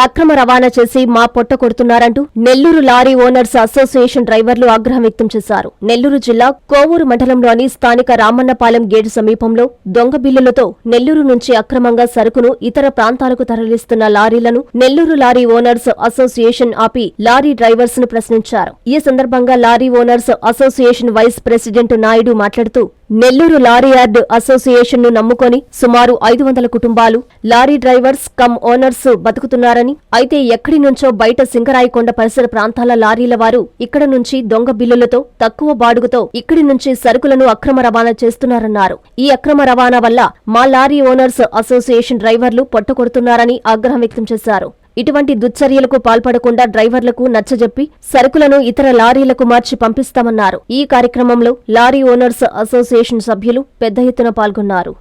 అక్రమ రవాణా చేసి మా పొట్ట కొడుతున్నారంటూ నెల్లూరు లారీ ఓనర్స్ అసోసియేషన్ డ్రైవర్లు ఆగ్రహం వ్యక్తం చేశారు. నెల్లూరు జిల్లా కోవూరు మండలంలోని స్థానిక రామన్నపాలెం గేటు సమీపంలో దొంగ బిల్లులతో నెల్లూరు నుంచి అక్రమంగా సరుకును ఇతర ప్రాంతాలకు తరలిస్తున్న లారీలను నెల్లూరు లారీ ఓనర్స్ అసోసియేషన్ ఆపి లారీ డ్రైవర్స్ ను ప్రశ్నించారు. ఈ సందర్భంగా lorry owners association vice president Naidu మాట్లాడుతూ నెల్లూరు లారీ యార్డ్ అసోసియేషన్ ను నమ్ముకొని సుమారు 500 కుటుంబాలు లారీ డ్రైవర్స్ కమ్ ఓనర్స్ బతుకుతున్నారని, అయితే ఎక్కడి నుంచో బయట సింగరాయకొండ పరిసర ప్రాంతాల లారీల వారు ఇక్కడ నుంచి దొంగ బిల్లులతో తక్కువ బాడుగుతో ఇక్కడి నుంచి సరుకులను అక్రమ రవాణా చేస్తున్నారన్నారు. ఈ అక్రమ రవాణా వల్ల మా లారీ ఓనర్స్ అసోసియేషన్ డ్రైవర్లు పొట్టకొడుతున్నారని ఆగ్రహం వ్యక్తం చేశారు. ఇటువంటి దుశ్చర్యలకు పాల్పడకుండా డ్రైవర్లకు నచ్చజెప్పి సరుకులను ఇతర లారీలకు మార్చి పంపిస్తామన్నారు. ఈ కార్యక్రమంలో లారీ ఓనర్స్ అసోసియేషన్ సభ్యులు పెద్ద ఎత్తున పాల్గొన్నారు.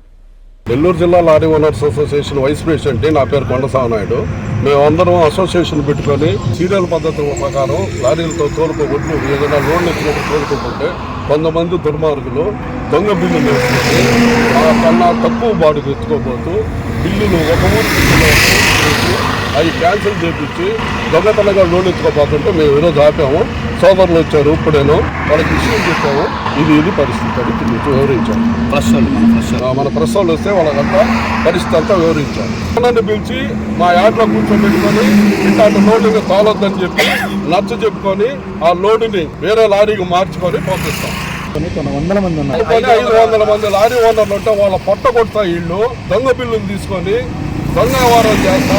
నెల్లూరు జిల్లా lorry owners association vice president నా పేరు కొండసామ నాయుడు. మేమందరం అసోసియేషన్ పెట్టుకొని సీరియల్ పద్ధతుల ప్రకారం లారీలతో తోలుకోబోతు ఏదైనా లోన్లు ఇచ్చినప్పుడు తోలుకుంటుంటే కొంతమంది దుర్మార్గులు దొంగ బిల్లులు వేసుకొని కన్నా తక్కువ బాడుగు ఎత్తుకోబోతూ బిల్లులు ఒక ఊరు అవి క్యాన్సిల్ చేపించి దొంగతనంగా లోన్ ఎత్తుకోపోతుంటే మేము ఈరోజు ఆపాము. సోదరులు వచ్చారు, ఇప్పుడేనో వాళ్ళకి విషయం చెప్పాము. ఇది పరిస్థితి అని వివరించాము. మన ప్రెస్ వాళ్ళు వస్తే వాళ్ళకంతా పరిస్థితి అంతా వివరించాము. నన్ను పిలిచి మా యార్డ్లో కూర్చోబెట్టుకొని ఇట్లాంటి లోడుని తోలొద్దని చెప్పి నచ్చ చెప్పుకొని ఆ లోడుని వేరే లారీకి మార్చుకొని పంపిస్తాం. 500 మంది లారీ ఓనర్లు ఉంటే వాళ్ళ పొట్ట కొడతా ఇళ్ళు దొంగ బిల్లులు తీసుకొని దొంగ వ్యవహారం చేస్తా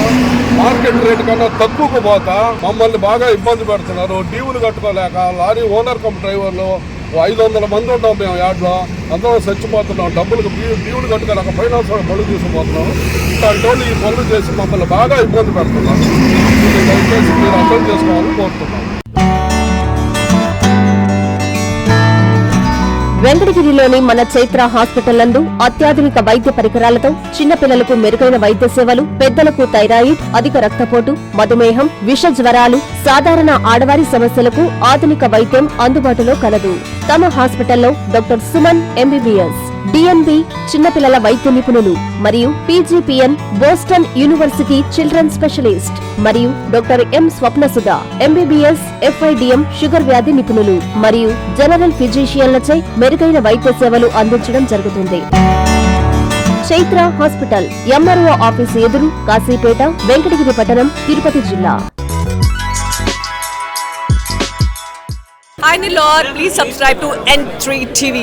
మార్కెట్ రేటు కన్నా తక్కువకు పోతా మమ్మల్ని బాగా ఇబ్బంది పెడుతున్నారు. డ్యూలు కట్టుకోలేక లారీ ఓనర్ కమ్ డ్రైవర్లు 500 మంది ఉంటాం మేము యార్డ్లో, అందరం చచ్చిపోతున్నాం. డబ్బులకు డ్యూలు కట్టుకోలేక ఫైనాన్స్ పనులు తీసుకుపోతున్నాం. ఇట్లాంటి వాళ్ళు ఈ పనులు చేసి మమ్మల్ని బాగా ఇబ్బంది పెడుతున్నారు. దయచేసి మీరు అర్థం చేసుకోవాలని కోరుతున్నాం. వెంకటగిరిలోని మన చైత్ర హాస్పిటల్ నందు అత్యాధునిక వైద్య పరికరాలతో చిన్నపిల్లలకు మెరుగైన వైద్య సేవలు, పెద్దలకు థైరాయిడ్, అధిక రక్తపోటు, మధుమేహం, విష జ్వరాలు, సాధారణ ఆడవారి సమస్యలకు ఆధునిక వైద్యం అందుబాటులో కలదు. తమ హాస్పిటల్లో డాక్టర్ సుమన్ ఎంబీబీఎస్, డిఎన్బి చిన్నపిల్లల వైద్య నిపుణులు మరియు PGPN Boston University children specialist మరియు doctor M Swapnasudha MBBS FIDM sugar వ్యాధి నిపుణులు మరియు జనరల్ ఫిజిషియన్లచే మెరుగైన వైద్య సేవలు అందించడం జరుగుతుంది. చైత్ర హాస్పిటల్, ఎంఆర్ఓ ఆఫీసు ఎదురు, కాశీపేట, వెంకటగిరి పట్టణం, తిరుపతి జిల్లా. Hi Nilor, please subscribe to N3 TV.